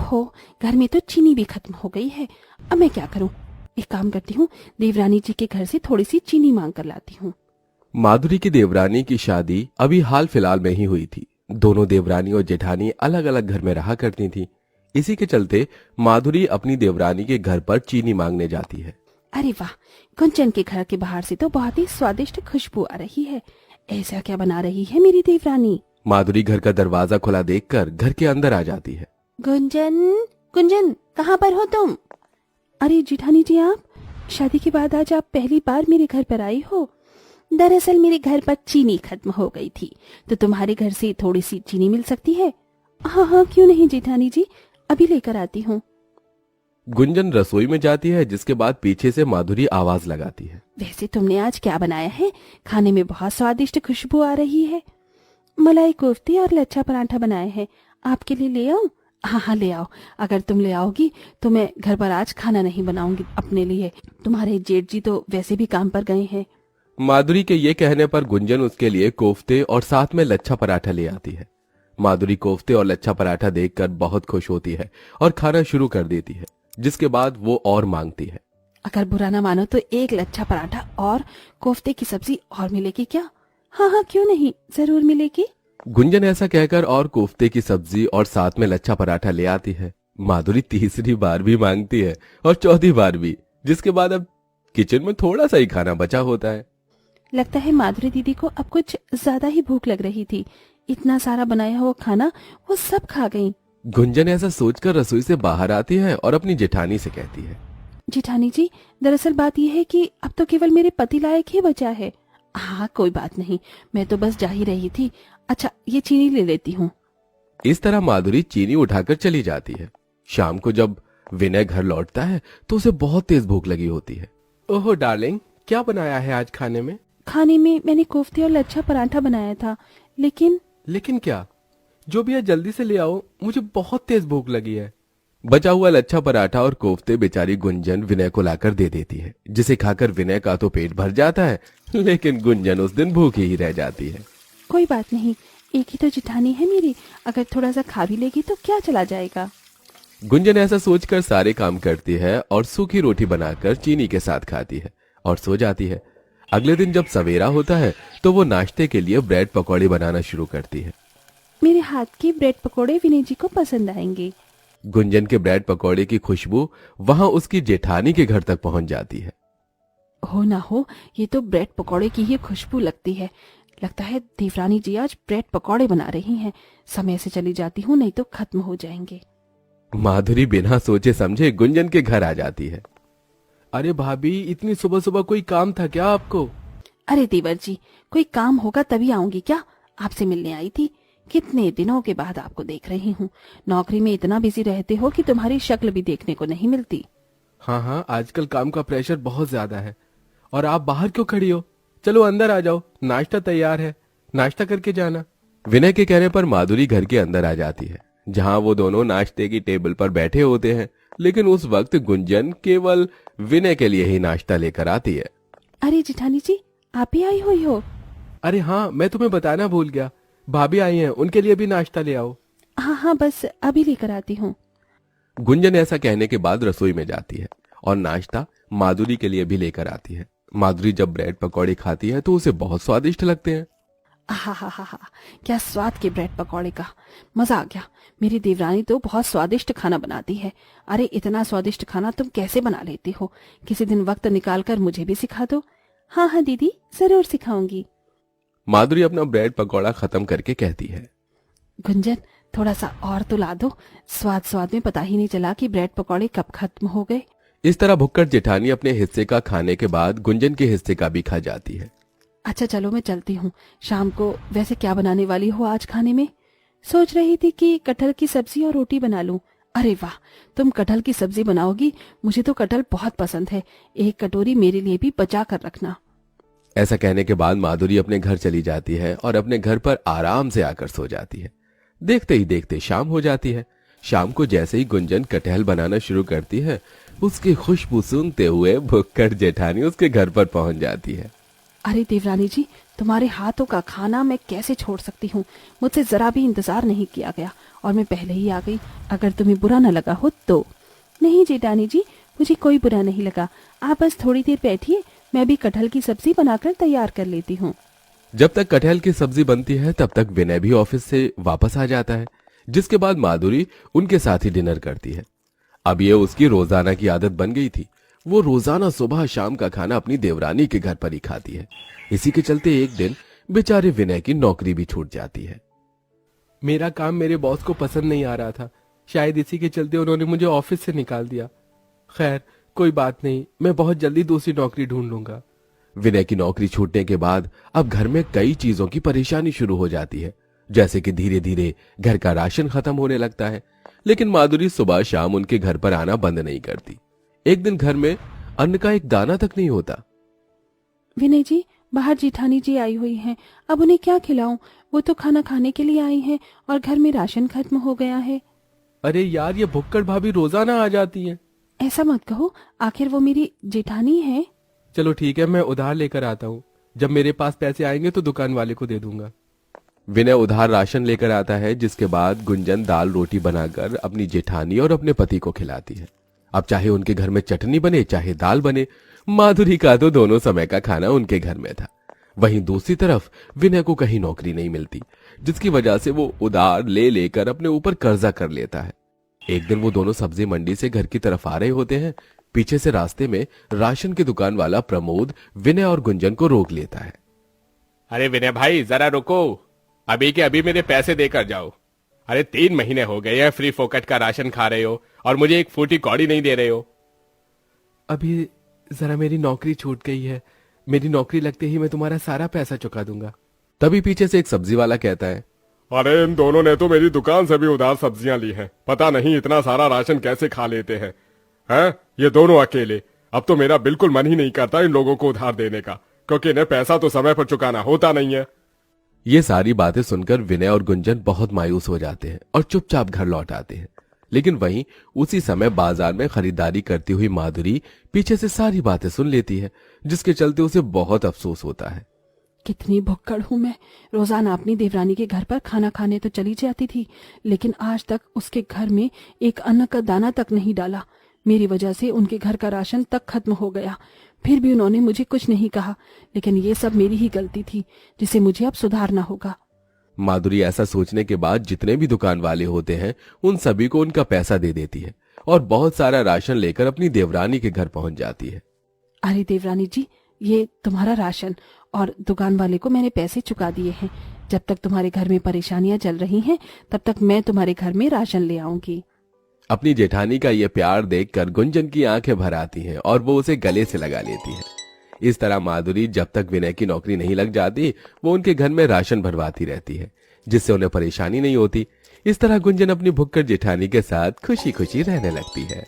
ओहो, घर में तो चीनी भी खत्म हो गई है। अब मैं क्या करूं? एक काम करती हूँ, देवरानी जी के घर से थोड़ी सी चीनी मांग कर लाती हूँ। माधुरी की देवरानी की शादी अभी हाल फिलहाल में ही हुई थी। दोनों देवरानी और जेठानी अलग अलग घर में रहा करती थी। इसी के चलते माधुरी अपनी देवरानी के घर पर चीनी मांगने जाती है। अरे वाह, गुंजन के घर के बाहर से तो बहुत ही स्वादिष्ट खुशबू आ रही है। ऐसा क्या बना रही है मेरी देवरानी? माधुरी घर का दरवाजा खुला देखकर घर के अंदर आ जाती है। गुंजन, गुंजन, कहाँ पर हो तुम? अरे जेठानी जी, आप शादी के बाद आज आप पहली बार मेरे घर पर आई हो। दरअसल मेरे घर पर चीनी खत्म हो गई थी, तो तुम्हारे घर से थोड़ी सी चीनी मिल सकती है? हाँ हाँ, क्यों नहीं जेठानी जी, अभी लेकर आती हूँ। गुंजन रसोई में जाती है, जिसके बाद पीछे से माधुरी आवाज लगाती है। वैसे तुमने आज क्या बनाया है? खाने में बहुत स्वादिष्ट खुशबू आ रही है। मलाई कोफ्ते और लच्छा पराठा बनाए हैं, आपके लिए ले आऊं? हाँ हाँ, ले आओ। अगर तुम ले आओगी तो मैं घर पर आज खाना नहीं बनाऊंगी अपने लिए। तुम्हारे जेठ जी तो वैसे भी काम पर गए हैं। माधुरी के ये कहने पर गुंजन उसके लिए कोफ्ते और साथ में लच्छा पराठा ले आती है। माधुरी कोफ्ते और लच्छा पराठा देखकर बहुत खुश होती है और खाना शुरू कर देती है, जिसके बाद वो और मांगती है। अगर बुरा ना मानो तो एक लच्छा पराठा और कोफ्ते की सब्जी और मिलेगी क्या? हाँ हाँ, क्यों नहीं, जरूर मिलेगी। गुंजन ऐसा कहकर और कोफ्ते की सब्जी और साथ में लच्छा पराठा ले आती है। माधुरी तीसरी बार भी मांगती है और चौथी बार भी, जिसके बाद अब किचन में थोड़ा सा ही खाना बचा होता है। लगता है माधुरी दीदी को अब कुछ ज्यादा ही भूख लग रही थी। इतना सारा बनाया हुआ खाना वो सब खा गई। गुंजन ऐसा सोचकर रसोई से बाहर आती है और अपनी जेठानी से कहती है। जेठानी जी, दरअसल बात यह है कि अब तो केवल मेरे पति लायक ही बचा है। हाँ, कोई बात नहीं, मैं तो बस जा ही रही थी। अच्छा, ये चीनी ले लेती हूँ। इस तरह माधुरी चीनी उठाकर चली जाती है। शाम को जब विनय घर लौटता है तो उसे बहुत तेज भूख लगी होती है। ओहो डार्लिंग, क्या बनाया है आज खाने में? खाने में मैंने कोफ्ते और लच्छा पराठा बनाया था, लेकिन क्या? जो भी है जल्दी से ले आओ, मुझे बहुत तेज भूख लगी है। बचा हुआ लच्छा पराठा और कोफ्ते बेचारी गुंजन विनय को लाकर दे देती है, जिसे खाकर विनय का तो पेट भर जाता है, लेकिन गुंजन उस दिन भूखी ही रह जाती है। कोई बात नहीं, एक ही तो जेठानी है मेरी, अगर थोड़ा सा खा भी लेगी तो क्या चला जाएगा। गुंजन ऐसा सोचकर सारे काम करती है और सूखी रोटी बनाकर चीनी के साथ खाती है और सो जाती है। अगले दिन जब सवेरा होता है तो वो नाश्ते के लिए ब्रेड पकौड़े बनाना शुरू करती है। मेरे हाथ के ब्रेड पकौड़े विनय जी को पसंद आएंगे। गुंजन के ब्रेड पकौड़े की खुशबू वहां उसकी जेठानी के घर तक पहुंच जाती है। हो ना हो, ये तो ब्रेड पकौड़े की ही खुशबू लगती है। लगता है देवरानी जी आज ब्रेड पकौड़े बना रही हैं। समय से चली जाती हूँ, नहीं तो खत्म हो जाएंगे। माधुरी बिना सोचे समझे गुंजन के घर आ जाती है। अरे भाभी, इतनी सुबह सुबह कोई काम था क्या आपको? अरे देवर जी, कोई काम होगा तभी आऊंगी क्या? आपसे मिलने आई थी। कितने दिनों के बाद आपको देख रही हूँ। नौकरी में इतना बिजी रहते हो कि तुम्हारी शक्ल भी देखने को नहीं मिलती। हाँ हाँ, आजकल काम का प्रेशर बहुत ज्यादा है। और आप बाहर क्यों खड़ी हो? चलो अंदर आ जाओ, नाश्ता तैयार है, नाश्ता करके जाना। विनय के कहने पर माधुरी घर के अंदर आ जाती है, जहाँ वो दोनों नाश्ते की टेबल पर बैठे होते हैं। लेकिन उस वक्त गुंजन केवल विनय के लिए ही नाश्ता लेकर आती है। अरे जेठानी जी, आप ही आई हुई हो? अरे हाँ, मैं तुम्हें बताना भूल गया, भाभी आई हैं, उनके लिए भी नाश्ता ले आओ। हाँ हाँ, बस अभी लेकर आती हूँ। गुंजन ऐसा कहने के बाद रसोई में जाती है और नाश्ता माधुरी के लिए भी लेकर आती है। माधुरी जब ब्रेड पकौड़े खाती है तो उसे बहुत स्वादिष्ट लगते हैं। हा हा हा हा, क्या स्वाद के ब्रेड पकौड़े का, मजा आ गया। मेरी देवरानी तो बहुत स्वादिष्ट खाना बनाती है। अरे इतना स्वादिष्ट खाना तुम कैसे बना लेती हो? किसी दिन वक्त निकाल कर मुझे भी सिखा दो। हाँ हाँ दीदी, जरूर सिखाऊंगी। माधुरी अपना ब्रेड पकौड़ा खत्म करके कहती है। गुंजन, थोड़ा सा और तो ला दो। स्वाद स्वाद में पता ही नहीं चला कि ब्रेड पकौड़े कब खत्म हो गए। इस तरह भुक्कड़ जेठानी अपने हिस्से का खाने के बाद गुंजन के हिस्से का भी खा जाती है। अच्छा चलो, मैं चलती हूँ। शाम को वैसे क्या बनाने वाली हो आज खाने में? सोच रही थी कि कटहल की सब्जी और रोटी बना लूं। अरे वाह, तुम कटहल की सब्जी बनाओगी? मुझे तो कटहल बहुत पसंद है। एक कटोरी मेरे लिए भी बचा कर रखना। ऐसा कहने के बाद माधुरी अपने घर चली जाती है और अपने घर पर आराम से आकर सो जाती है। देखते ही देखते शाम हो जाती है। शाम को जैसे ही गुंजन कटहल बनाना शुरू करती है, उसकी खुशबू सूंघते हुए भुक्कड़ जेठानी उसके घर पर पहुंच जाती है। अरे देवरानी जी, तुम्हारे हाथों का खाना मैं कैसे छोड़ सकती हूँ। मुझसे जरा भी इंतजार नहीं किया गया और मैं पहले ही आ गई। अगर तुम्हें बुरा न लगा हो तो। नहीं जेठानी जी, मुझे कोई बुरा नहीं लगा। आप बस थोड़ी देर बैठिए, मैं भी कटहल की सब्जी बनाकर तैयार कर लेती हूँ। जब तक कटहल की सब्जी बनती है तब तक विनय भी ऑफिस से वापस आ जाता है, जिसके बाद माधुरी उनके साथ ही डिनर करती है। अब ये उसकी रोजाना की आदत बन गई थी। वो रोजाना सुबह शाम का खाना अपनी देवरानी के घर पर ही खाती है। इसी के चलते एक दिन बेचारे विनय की नौकरी भी छूट जाती है। मेरा काम मेरे बॉस को पसंद नहीं आ रहा था, शायद इसी के चलते उन्होंने मुझे ऑफिस से निकाल दिया। खैर कोई बात नहीं, मैं बहुत जल्दी दूसरी नौकरी ढूंढ लूंगा। विनय की नौकरी छूटने के बाद अब घर में कई चीजों की परेशानी शुरू हो जाती है, जैसे कि धीरे धीरे घर का राशन खत्म होने लगता है। लेकिन माधुरी सुबह शाम उनके घर पर आना बंद नहीं करती। एक दिन घर में अन्न का एक दाना तक नहीं होता। विनय जी, बाहर जेठानी जी आई हुई हैं, अब उन्हें क्या खिलाऊं? वो तो खाना खाने के लिए आई हैं और घर में राशन खत्म हो गया है। अरे यार, ये भुक्कड़ भाभी रोजाना आ जाती हैं। ऐसा मत कहो, आखिर वो मेरी जेठानी है। चलो ठीक है, मैं उधार लेकर आता हूँ। जब मेरे पास पैसे आएंगे तो दुकान वाले को दे दूंगा। विनय उधार राशन लेकर आता है, जिसके बाद गुंजन दाल रोटी बनाकर अपनी जेठानी और अपने पति को खिलाती है। अब चाहे उनके घर में चटनी बने चाहे दाल बने, माधुरी का तो दोनों समय का खाना उनके घर में था। वहीं दूसरी तरफ विनय को कहीं नौकरी नहीं मिलती, जिसकी वजह से वो उधार ले लेकर अपने ऊपर कर्जा कर लेता है। एक दिन वो दोनों सब्जी मंडी से घर की तरफ आ रहे होते हैं। पीछे से रास्ते में राशन की दुकान वाला प्रमोद विनय और गुंजन को रोक लेता है। अरे विनय भाई, जरा रुको, अभी के अभी मेरे पैसे देकर जाओ। अरे 3 महीने हो गए हैं फ्री फोकट का राशन खा रहे हो और मुझे एक फूटी कौड़ी नहीं दे रहे हो। अभी जरा मेरी नौकरी छूट गई है, मेरी नौकरी लगते ही मैं तुम्हारा सारा पैसा चुका दूंगा। तभी पीछे से एक सब्जी वाला कहता है, अरे इन दोनों ने तो मेरी दुकान से भी उधार सब्जियां ली हैं, पता नहीं इतना सारा राशन कैसे खा लेते हैं। हैं ये दोनों अकेले। अब तो मेरा बिल्कुल मन ही नहीं करता इन लोगों को उधार देने का, क्योंकि इन्हें पैसा तो समय पर चुकाना होता नहीं है। ये सारी बातें सुनकर विनय और गुंजन बहुत मायूस हो जाते हैं और चुपचाप घर लौट आते हैं। लेकिन वहीं उसी समय बाजार में खरीदारी करती हुई माधुरी पीछे से सारी बातें सुन लेती है, जिसके चलते उसे बहुत अफसोस होता है। कितनी भुक्कड़ हूँ मैं। रोजाना अपनी देवरानी के घर पर खाना खाने तो चली जाती थी, लेकिन आज तक उसके घर में एक अन्न का दाना तक नहीं डाला। मेरी वजह से उनके घर का राशन तक खत्म हो गया, फिर भी उन्होंने मुझे कुछ नहीं कहा। लेकिन ये सब मेरी ही गलती थी, जिसे मुझे अब सुधारना होगा। माधुरी ऐसा सोचने के बाद जितने भी दुकान वाले होते हैं उन सभी को उनका पैसा दे देती है और बहुत सारा राशन लेकर अपनी देवरानी के घर पहुंच जाती है। अरे देवरानी जी, ये तुम्हारा राशन, और दुकान वाले को मैंने पैसे चुका दिए हैं। जब तक तुम्हारे घर में परेशानियां चल रही हैं, तब तक मैं तुम्हारे घर में राशन ले आऊंगी। अपनी जेठानी का ये प्यार देखकर गुंजन की आंखें भर आती हैं और वो उसे गले से लगा लेती है। इस तरह माधुरी जब तक विनय की नौकरी नहीं लग जाती, वो उनके घर में राशन भरवाती रहती है, जिससे उन्हें परेशानी नहीं होती। इस तरह गुंजन अपनी भुक्कड़ जेठानी के साथ खुशी खुशी रहने लगती है।